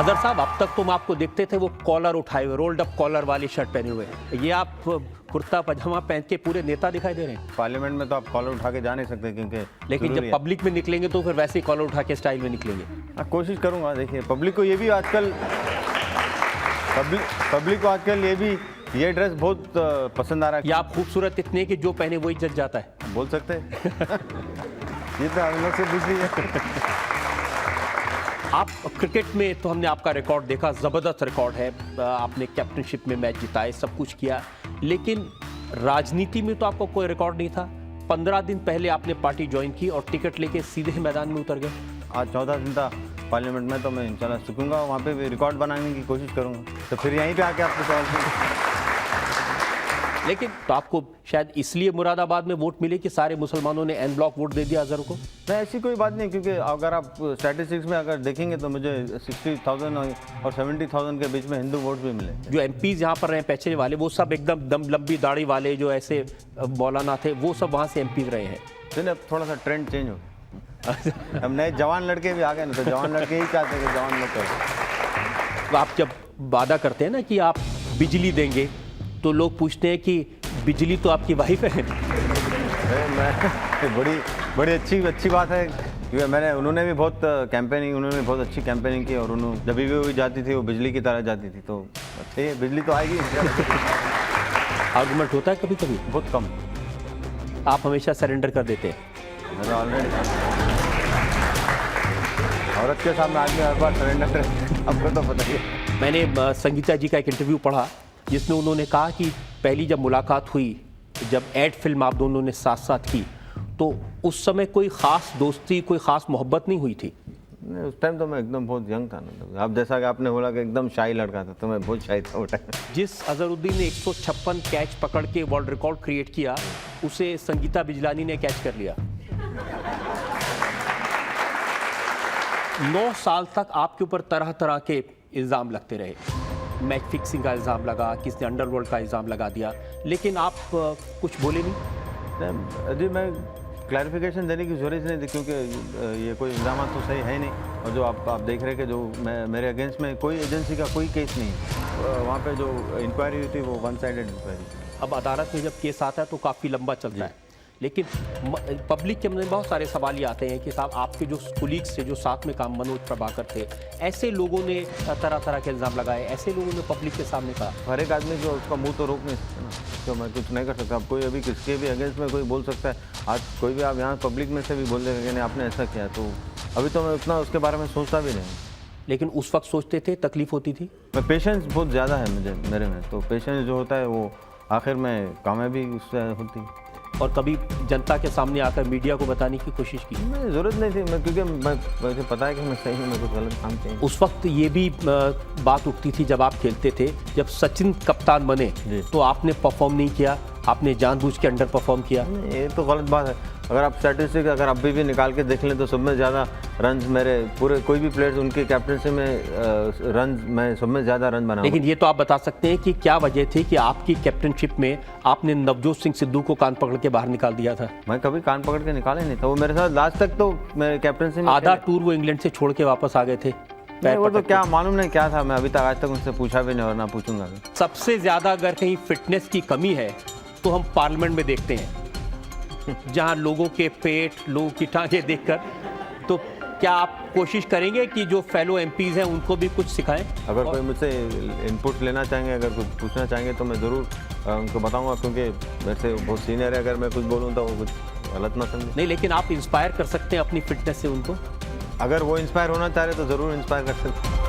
अजहर साहब, अब तक तुम आपको देखते थे वो कॉलर उठाए हुए, रोल्ड अप कॉलर वाली शर्ट पहने हुए, ये आप कुर्ता पजामा पहन के पूरे नेता दिखाई दे रहे हैं। पार्लियामेंट में तो आप कॉलर उठा के जा नहीं सकते, क्योंकि लेकिन जब पब्लिक में निकलेंगे तो फिर वैसे ही कॉलर उठा के स्टाइल में निकलेंगे। कोशिश करूंगा। देखिए, पब्लिक को ये भी आजकल ये ड्रेस बहुत पसंद आ रहा है। या आप खूबसूरत इतने कि जो पहने वही जज जाता है, बोल सकते हैं। ये तो हम लोग से पूछ लीजिए। आप क्रिकेट में तो हमने आपका रिकॉर्ड देखा, ज़बरदस्त रिकॉर्ड है, आपने कैप्टनशिप में मैच जिताए, सब कुछ किया, लेकिन राजनीति में तो आपको कोई रिकॉर्ड नहीं था। 15 दिन पहले आपने पार्टी ज्वाइन की और टिकट लेके सीधे मैदान में उतर गए। आज 14 दिन था पार्लियामेंट में, तो मैं इंशाल्लाह सीखूंगा, वहाँ पे भी रिकॉर्ड बनाने की कोशिश करूँगा, तो फिर यहीं पे आके आपको सवाल करूँगा। लेकिन तो आपको शायद इसलिए मुरादाबाद में वोट मिले कि सारे मुसलमानों ने एन ब्लॉक वोट दे दिया अजहर को? नहीं, ऐसी कोई बात नहीं, क्योंकि अगर आप स्टैटिस्टिक्स में अगर देखेंगे तो मुझे 60,000 और 70,000 के बीच में हिंदू वोट भी मिले। जो एमपीज यहाँ पर रहे पैसे वाले, वो सब एकदम दम लंबी दाढ़ी वाले जो ऐसे मौलाना थे, वो सब वहाँ से एमपीज रहे हैं। तो अब थोड़ा सा ट्रेंड चेंज हो गया। अब नए जवान लड़के भी आ गए ना, तो जवान लड़के ही चाहते हैं कि जवान लोग करें। तो आप जब वादा करते हैं ना कि आप बिजली देंगे, तो लोग पूछते हैं कि बिजली तो आपकी वाइफ है। बड़ी अच्छी बात है, क्योंकि उन्होंने भी बहुत कैंपेनिंग, उन्होंने भी बहुत अच्छी कैंपेनिंग की, और उन्होंने जब भी वो जाती थी वो बिजली की तरह जाती थी, तो अच्छी है, बिजली तो आएगी। आर्गुमेंट होता है कभी कभी? बहुत कम। आप हमेशा सरेंडर कर देते हैं? मैं ऑलरेडी औरत के सामने आदमी हर बार सरेंडर करे, आपको तो पता ही है। मैंने संगीता जी का एक इंटरव्यू पढ़ा जिसमें उन्होंने कहा कि पहली जब मुलाकात हुई, जब एड फिल्म आप दोनों ने साथ साथ की, तो उस समय कोई ख़ास दोस्ती, कोई ख़ास मोहब्बत नहीं हुई थी? नहीं, उस टाइम तो मैं एकदम बहुत यंग था ना। आप जैसा कि आपने बोला कि एकदम शाही लड़का था, तो मैं बहुत शाही था वो टाइम। जिस अजहरुद्दीन ने 156 कैच पकड़ के वर्ल्ड रिकॉर्ड क्रिएट किया, उसे संगीता बिजलानी ने कैच कर लिया। 9 साल तक आपके ऊपर तरह तरह के इल्ज़ाम लगते रहे। मैच फिक्सिंग का इल्ज़ाम लगा, किसी ने अंडरवर्ल्ड का इल्ज़ाम लगा दिया, लेकिन आप कुछ बोले नहीं? जी, मैं क्लैरिफिकेशन देने की ज़रूरत नहीं थी, क्योंकि ये कोई इल्ज़ाम तो सही है नहीं, और जो आप देख रहे हैं कि जो मेरे अगेंस्ट में कोई एजेंसी का कोई केस नहीं है। वहाँ पे जो इंक्वायरी हुई थी वो वन साइडेड इंक्वायरी। अब अदालत में जब केस आता है तो काफ़ी लंबा चलता है, लेकिन पब्लिक के मन में बहुत सारे सवाल ये आते हैं कि साहब, आपके जो कुलीग्स थे, जो साथ में काम, मनोज प्रभाकर थे, ऐसे लोगों ने तरह तरह के इल्ज़ाम लगाए, ऐसे लोगों ने पब्लिक के सामने कहा। हर एक आदमी जो उसका मुंह तो रोक नहीं सकते ना, तो मैं कुछ नहीं कर सकता। अब कोई अभी किसके भी अगेंस्ट में कोई बोल सकता है, आज कोई भी आप यहाँ पब्लिक में से भी बोल देगा कि नहीं आपने ऐसा किया, तो अभी तो मैं उतना उसके बारे में सोचता भी नहीं। लेकिन उस वक्त सोचते थे, तकलीफ होती थी? मैं पेशेंस बहुत ज़्यादा है मेरे में, तो पेशेंस जो होता है वो आखिर में कामयाबी उससे होती है। और कभी जनता के सामने आकर मीडिया को बताने की कोशिश की? नहीं, ज़रूरत नहीं थी, क्योंकि मुझे पता है कि मैं सही हूँ, मैं कुछ गलत काम किया। उस वक्त ये भी बात उठती थी जब आप खेलते थे, जब सचिन कप्तान बने तो आपने परफॉर्म नहीं किया, आपने जानबूझ के अंडर परफॉर्म किया। ये तो गलत बात है। अगर आप स्टैटिस्टिक अगर अभी भी निकाल के देख लें तो सब में ज़्यादा रन मेरे पूरे कोई भी प्लेयर्स उनके कैप्टनसी में रन, मैं सब में ज़्यादा रन बना। लेकिन ये तो आप बता सकते हैं कि क्या वजह थी कि आपकी कैप्टनशिप में आपने नवजोत सिंह सिद्धू को कान पकड़ के बाहर निकाल दिया था? मैं कभी कान पकड़ के निकाले नहीं था, वो मेरे साथ लास्ट तक तो मेरे कैप्टनसी में आधा टूर वो इंग्लैंड से छोड़ के वापस आ गए थे। वो तो क्या मालूम नहीं क्या था, मैं अभी तक आज तक उनसे पूछा भी नहीं और ना पूछूंगा भी। सबसे ज़्यादा अगर कहीं फिटनेस की कमी है तो हम पार्लियामेंट में देखते हैं, जहां लोगों के पेट, लोगों की टांगें देखकर, तो क्या आप कोशिश करेंगे कि जो फेलो एमपीज हैं उनको भी कुछ सिखाएं? अगर कोई मुझसे इनपुट लेना चाहेंगे, अगर कुछ पूछना चाहेंगे तो मैं ज़रूर उनको बताऊंगा, क्योंकि मेरे से बहुत सीनियर है। अगर मैं कुछ बोलूँ तो वो कुछ गलत ना समझे। नहीं, लेकिन आप इंस्पायर कर सकते हैं अपनी फिटनेस से उनको। अगर वो इंस्पायर होना चाह रहे तो ज़रूर इंस्पायर कर सकते हैं।